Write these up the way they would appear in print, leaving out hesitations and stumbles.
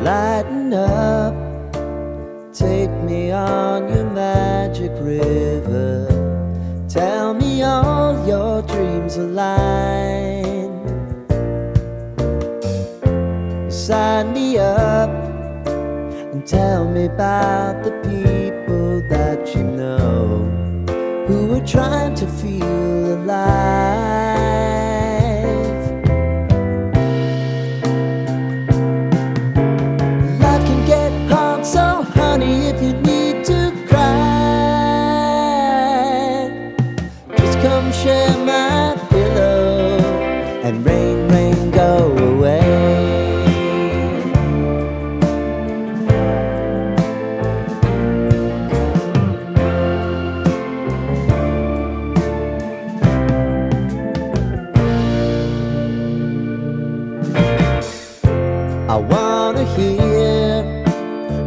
Lighten up, take me on your magic river. Tell me all your dreams align. Sign me up and tell me about the people that you know who are trying to feel alive. Life can get hard, so honey, if you need to cry, just come share my pillow and rain, rain, go away. I wanna hear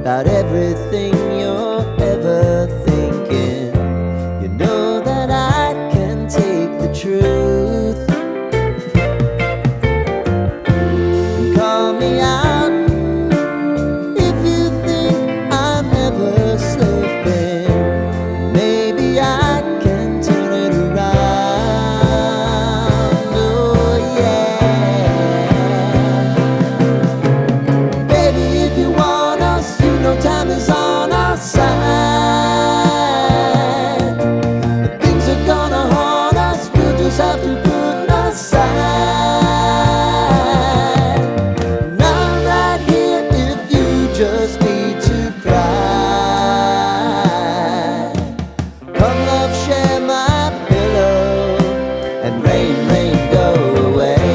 about everything you're ever thinking. You know that I can take the truth. Call me out if you think I'm ever slipping. Maybe I can turn it around. Oh yeah. Baby, if you want us, you know time is on our side. If things are gonna haunt us, we'll just have to put aside. And I'm right here if you just need to cry. Come love, share my pillow and rain, rain, go away.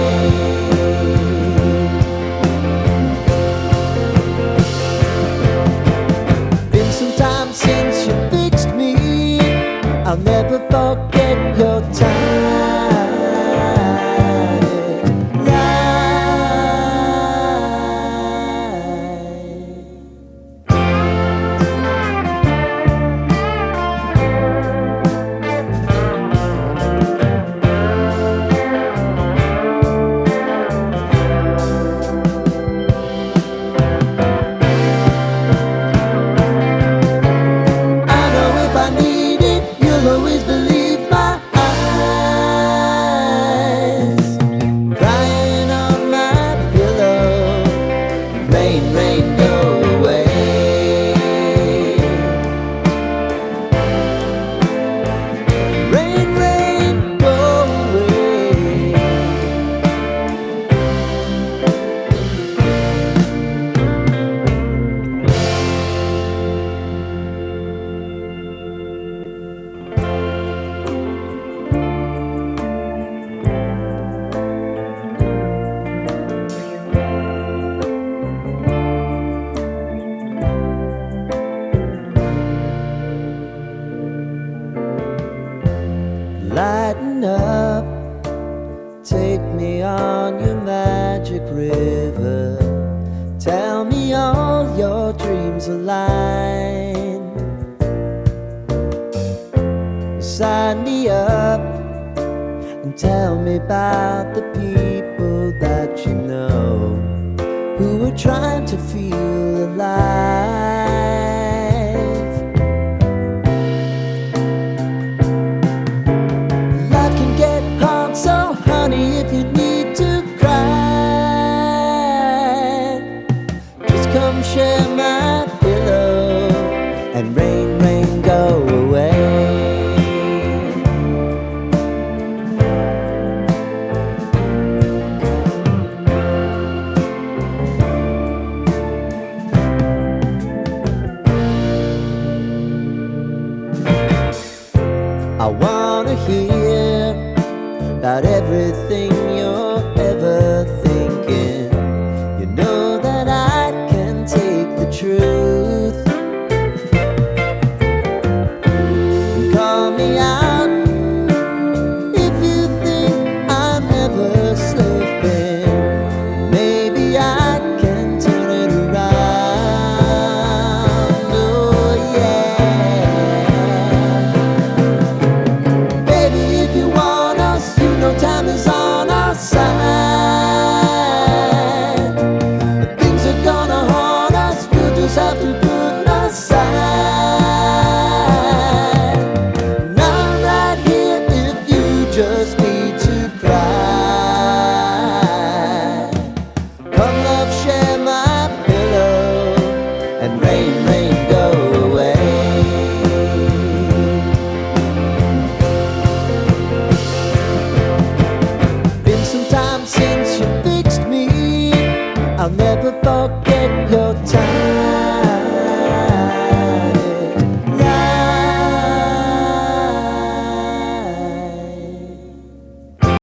Been some time since you fixed me. I'll never forget your time. I know if I need it, you'll always believe my eyes. Crying on my pillow, rain, rain, go away. Rain, rain, go away. Lighten up, take me on your magic river. Tell me all your dreams align. Sign me up and tell me about the people that you know who are trying to feel alive. Life can get hard, so honey, if you need to cry, just come share my pillow and rain, rain, go away. forget